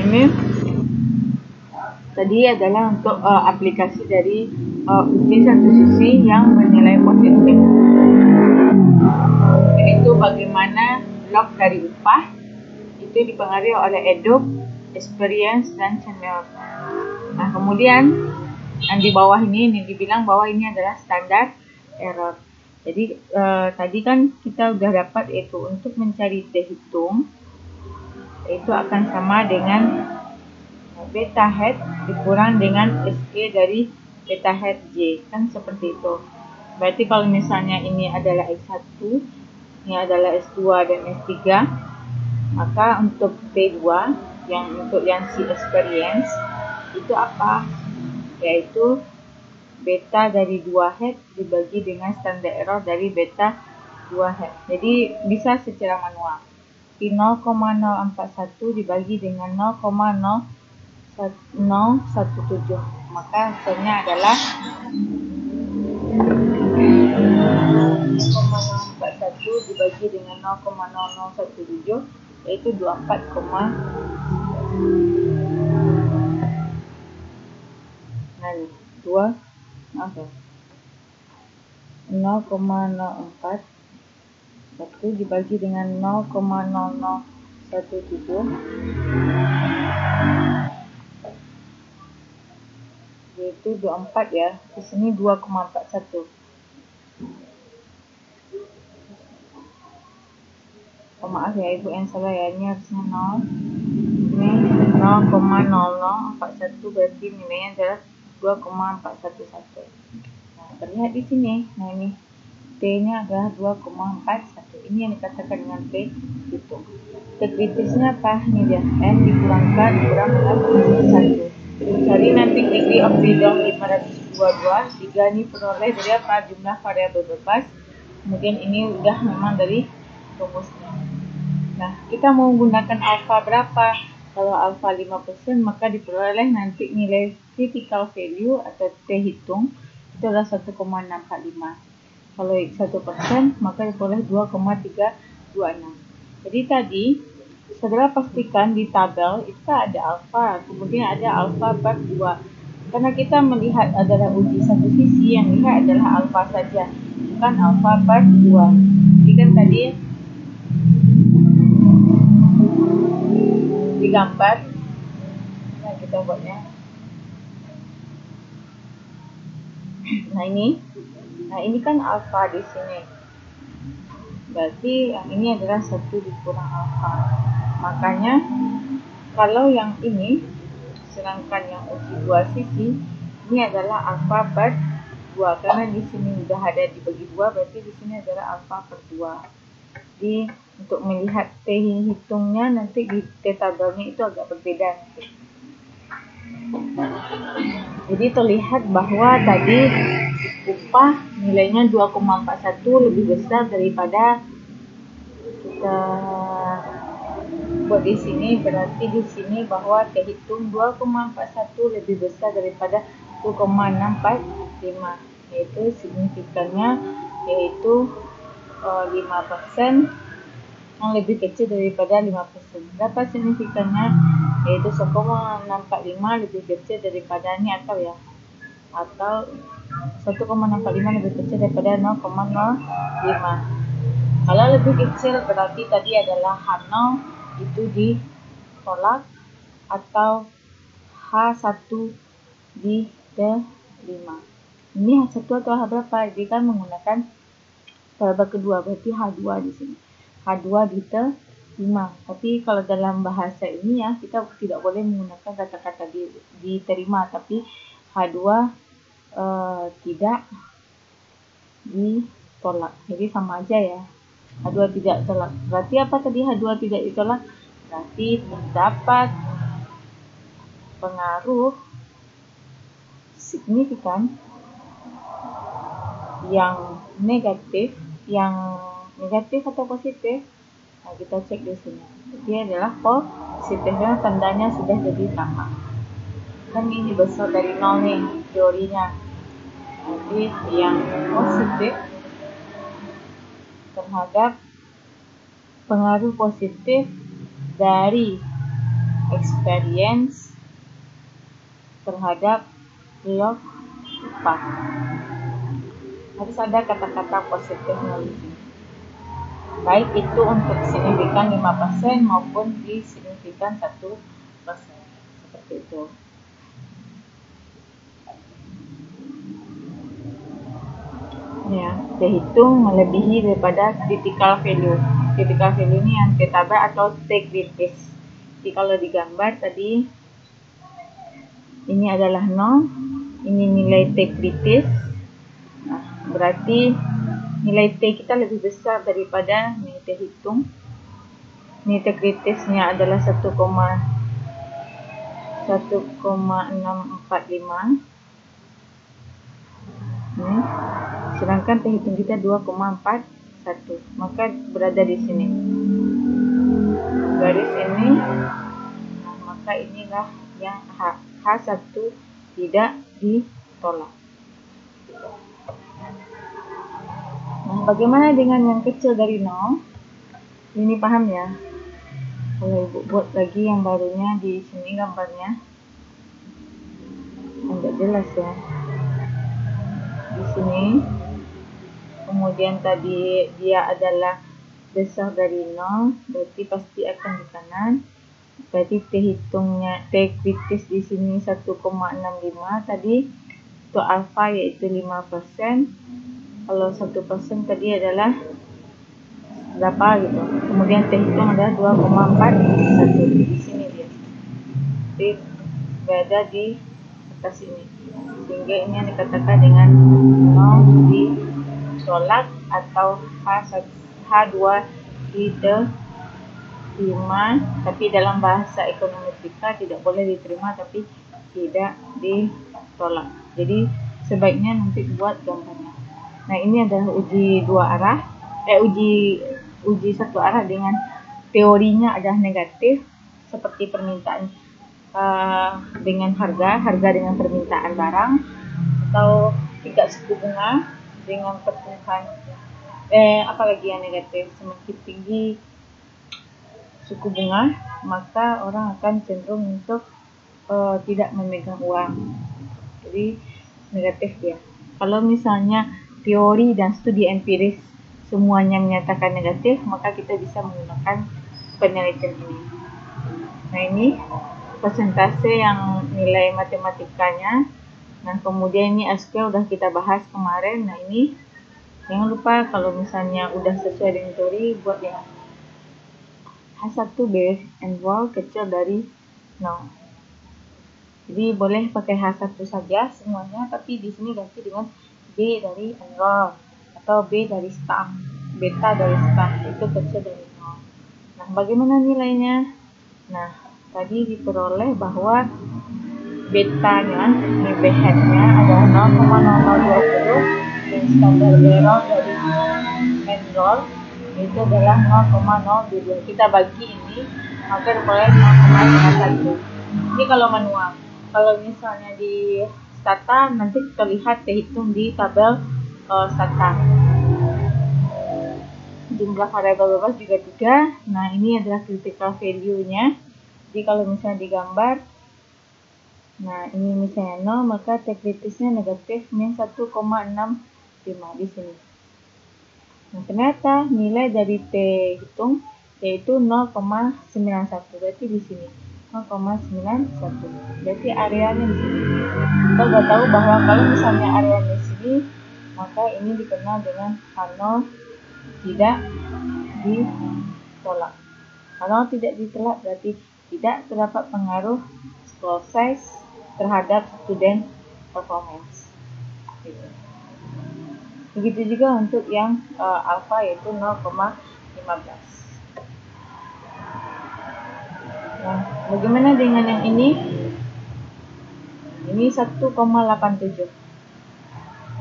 ini tadi adalah untuk aplikasi dari uji satu sisi yang bernilai positif. Itu bagaimana log dari upah itu dipengaruhi oleh eduk, experience, dan senior. Nah, kemudian yang di bawah ini dibilang bahwa ini adalah standar error. Jadi tadi kan kita udah dapat yaitu untuk mencari T hitung itu akan sama dengan beta head dikurang dengan SK dari beta head J, kan seperti itu. Berarti kalau misalnya ini adalah S1, ini adalah S2 dan S3, maka untuk T2 untuk yang si experience itu apa? Yaitu beta dari 2 head dibagi dengan standar error dari beta 2 head. Jadi bisa secara manual. 0,041 dibagi dengan 0,017, maka hasilnya adalah 0,041 dibagi dengan 0,0017, yaitu 24, 0,04 1 dibagi dengan 0,0017, yaitu 24 ya. Di sini 2,41. Maaf ya ibu yang salah ya, ini harusnya 0. Ini 0,0041 berarti nilainya adalah 2,411. Nah, terlihat di sini. Nah, ini T-nya adalah 2,41. Ini yang dikatakan dengan T hitung. T kritisnya apa? Ini dia. N dikurang dengan 1. Cari nanti degree of freedom 522. 3 ini peroleh dari apa? Jumlah variabel bebas. Kemudian ini udah memang dari rumusnya. Nah, kita mau menggunakan alfa berapa? Kalau alfa 5%, maka diperoleh nanti nilai critical value atau T hitung itu adalah 1,645. Kalau 1%, maka diperoleh 2,326. Jadi tadi, saudara pastikan di tabel itu ada alfa, kemudian ada alfa per 2. Karena kita melihat adalah uji satu sisi, yang lihat adalah alfa saja, bukan alfa per 2. Jadi kan tadi digambar, nah kita buatnya. Nah ini kan alfa di sini. Berarti yang ini adalah 1 dikurang alfa. Makanya kalau yang ini, sedangkan yang uji dua sisi, ini adalah alfa per 2. Karena di sini sudah ada dibagi 2, berarti di sini adalah alfa per 2. Jadi untuk melihat T hitungnya nanti di T tabelnya itu agak berbeda. Jadi terlihat bahwa tadi upah nilainya 2,41 lebih besar daripada kita buat di sini. Berarti di sini bahwa T hitung 2,41 lebih besar daripada 2,645, yaitu signifikannya yaitu 5% yang lebih kecil daripada 5%. Berapa signifikannya? Yaitu 1,645 lebih kecil daripada ini atau 1,645 lebih kecil daripada 0,05. Kalau lebih kecil berarti tadi adalah H0 itu ditolak atau H1 di T5. Ini H1 atau H berapa? Jadi kan menggunakan variabel kedua, berarti H2 di sini. H2 di T5. Tapi kalau dalam bahasa ini ya, kita tidak boleh menggunakan kata-kata diterima, tapi H2 tidak ditolak. Jadi sama aja ya. H2 tidak ditolak. Berarti apa tadi H2 tidak ditolak? Berarti terdapat pengaruh signifikan yang negatif atau positif. Nah, kita cek di sini. Dia adalah positifnya, tandanya sudah jadi sama. Kan ini besar dari 0 nih teorinya. Jadi yang positif terhadap pengaruh positif dari experience terhadap log path. Harus ada kata-kata positifnya di sini. Baik itu untuk signifikan 5% maupun di signifikan 1%. Seperti itu. Ya, terhitung melebihi daripada critical value. Critical value ini yang T-tabel atau T-kritis. Jadi kalau digambar tadi ini adalah 0, ini nilai T-kritis. Nah, berarti nilai T kita lebih besar daripada nilai terhitung. Nilai T-kritisnya adalah 1,645. Sedangkan terhitung kita 2,41, maka berada di sini garis ini. Nah, maka inilah yang H1 tidak ditolak. Nah, bagaimana dengan yang kecil dari 0? Ini paham ya? Kalau Ibu buat lagi yang barunya di sini gambarnya agak jelas ya. Di sini kemudian tadi dia adalah besar dari 0, berarti pasti akan di kanan. Berarti terhitungnya T kritis di sini 1,65 tadi untuk alfa yaitu 5%. Kalau 1% tadi adalah berapa gitu. Kemudian terhitung adalah 2,41 di sini dia. Jadi berada di atas ini. Sehingga ini yang dikatakan dengan 0 ditolak atau H2 diterima, tapi dalam bahasa ekonometrika tidak boleh diterima tapi tidak ditolak. Jadi sebaiknya nanti buat gambarnya. Nah, ini adalah uji dua arah, uji satu arah dengan teorinya adalah negatif seperti permintaan dengan harga dengan permintaan barang, atau tingkat suku bunga dengan pertumbuhan apalagi yang negatif. Semakin tinggi suku bunga, maka orang akan cenderung untuk tidak memegang uang. Jadi negatif ya. Kalau misalnya teori dan studi empiris semuanya menyatakan negatif, maka kita bisa menggunakan penelitian ini. Nah, ini persentase yang nilai matematikanya. Nah, kemudian ini SQL udah kita bahas kemarin. Nah, ini jangan lupa kalau misalnya udah sesuai dengan teori, buat yang H1 base and wall kecil dari 0. Jadi boleh pakai H1 saja semuanya, tapi di sini ganti dengan B dari enroll atau B dari staff, beta dari staff itu kecil dari 0. Nah, bagaimana nilainya? Nah, tadi diperoleh bahwa betanya, BH-nya adalah 0,0020 dan standar error dari enroll itu adalah 0,022. Kita bagi ini, maka diperoleh 0,51. Ini kalau manual. Kalau misalnya di Stata, nanti kita lihat terhitung di tabel Stata. Jumlah variabel bebas juga 3. Nah, ini adalah critical value-nya. Jadi kalau misalnya digambar, nah ini misalnya 0, maka T kritisnya negatif min 1,65 di sini. Nah, ternyata nilai dari T hitung yaitu 0,91. Berarti di sini 0,91. Berarti areanya di sini. Kita sudah tahu bahwa kalau misalnya areanya di sini, maka ini dikenal dengan H0 tidak ditolak. Kalau tidak ditolak berarti tidak terdapat pengaruh scroll size terhadap student performance. Begitu juga untuk yang alpha yaitu 0,15. Nah, bagaimana dengan yang ini? Ini 1,87.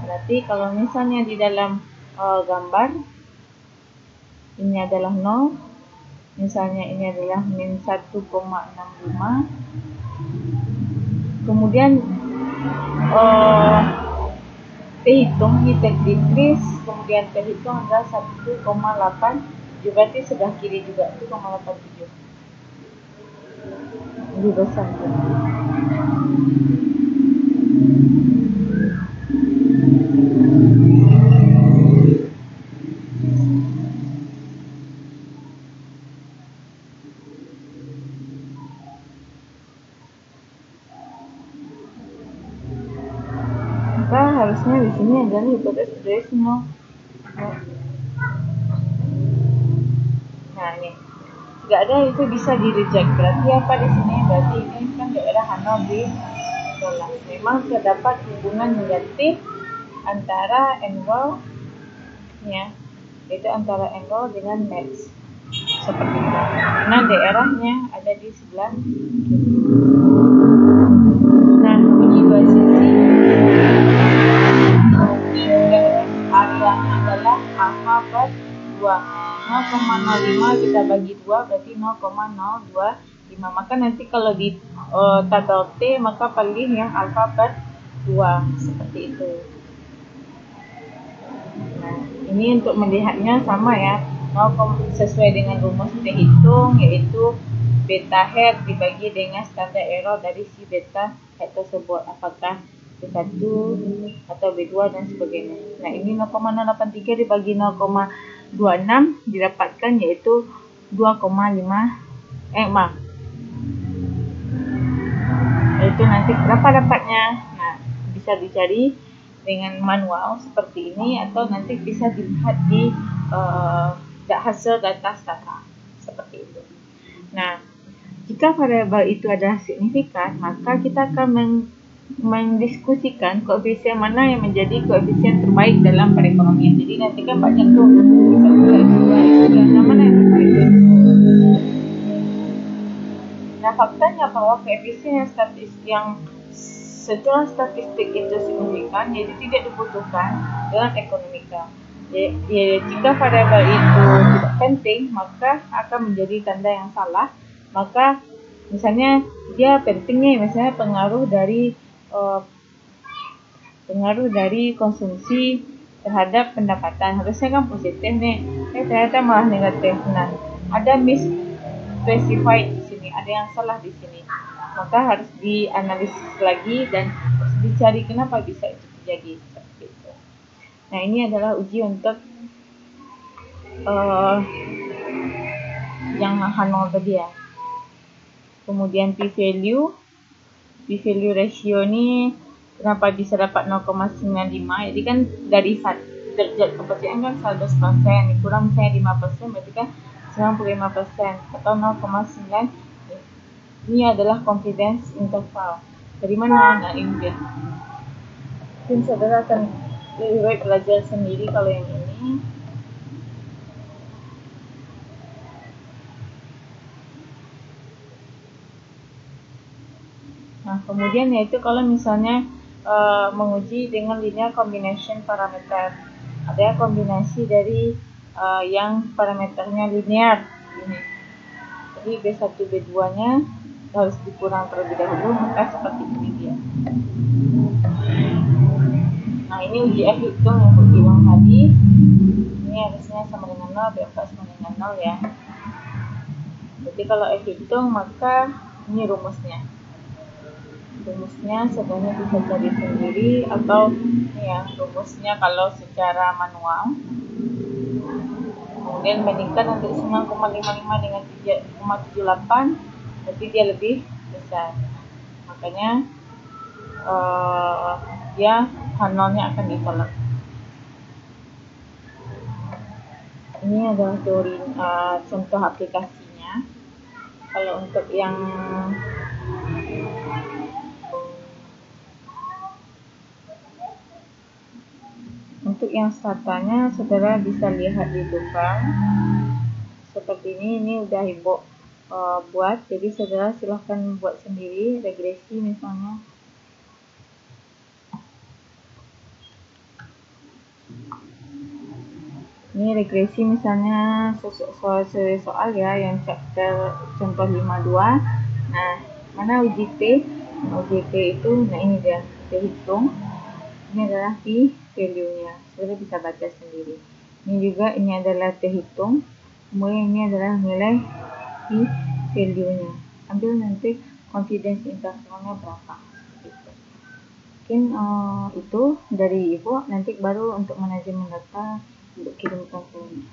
Berarti kalau misalnya di dalam gambar ini adalah 0, misalnya ini adalah min 1,65. Kemudian terhitung ini terkritis, kemudian terhitung adalah 1,8, berarti sebelah kiri juga 1,87. lebih besar. Maka harusnya di sini adalah hipotesis there is no. Nah ini nggak ada, itu bisa di reject. Berarti apa di sini? Berarti ini kan daerah Hanover tolak. Memang terdapat hubungan negatif antara angle ya, yaitu antara angle dengan match seperti itu. Karena daerahnya ada di sebelah kiri. Nah, uji dua sisi areanya adalah alfa per 2. 0,05 kita bagi 2 berarti 0,025. Maka nanti kalau di table T maka pilih yang alfa per 2 seperti itu. Nah, ini untuk melihatnya sama ya, sesuai dengan rumus T hitung, yaitu beta head dibagi dengan standar error dari si beta head tersebut, apakah B1 atau B2 dan sebagainya. Nah, ini 0,083 dibagi 0,26 didapatkan yaitu 2,5 itu nanti berapa dapatnya. Nah, bisa dicari dengan manual seperti ini atau nanti bisa dilihat di hasil data stata seperti itu. Nah, jika variabel itu adalah signifikan, maka kita akan mendiskusikan koefisien mana yang menjadi koefisien terbaik dalam perekonomian. Jadi nanti kan banyak tuh mana yang terbaik. Nah, faktanya bahwa koefisien yang secara statistik itu signifikan, jadi tidak dibutuhkan dalam ekonomika. Jika variabel itu tidak penting, maka akan menjadi tanda yang salah. Maka misalnya dia pentingnya misalnya pengaruh dari konsumsi terhadap pendapatan, harusnya kan positif nih, ternyata malah negatif. Nah, ada misspecified di sini, ada yang salah di sini, maka harus dianalisis lagi dan harus dicari kenapa bisa itu terjadi seperti itu. Nah, ini adalah uji untuk yang Hanover tadi ya. Kemudian p-value ratio ini kenapa bisa dapat 0,95, jadi kan dari derajat kepercayaan kan 100%, kurang misalnya 5%, berarti kan 95% atau 0,9. Ini adalah confidence interval. Dari mana? Nah, ini dia. Mungkin saudara akan lebih baik belajar sendiri kalau yang ini. Nah, kemudian yaitu kalau misalnya menguji dengan linear combination parameter, ada kombinasi dari yang parameternya linear ini. Jadi B1 B2 nya harus dikurang terlebih dahulu, maka seperti ini dia. Nah, ini uji F hitung yang aku bilang tadi. Ini harusnya sama dengan 0, B4 sama dengan 0 ya. Jadi kalau F hitung maka ini rumusnya. Rumusnya sebenarnya bisa cari sendiri atau ya rumusnya kalau secara manual. Kemudian bandingkan nanti 9,55 dengan 3,78, berarti dia lebih besar. Makanya dia H0-nya akan ditolak. Ini adalah teori contoh aplikasinya. Kalau untuk yang statanya, saudara bisa lihat di depan seperti ini udah ibu buat, jadi saudara silahkan buat sendiri regresi misalnya. Ini regresi misalnya sesuai soal ya, yang chapter contoh 52. Nah, mana uji T? Uji T itu, nah ini dia, dihitung. Ini adalah p-value-nya, sudah bisa baca sendiri. Ini juga, ini adalah terhitung. Kemudian ini adalah nilai p-value-nya. Ambil nanti confidence intervalnya berapa gitu. Mungkin itu dari Ibu, nanti baru untuk manajemen data untuk kirim kontennya.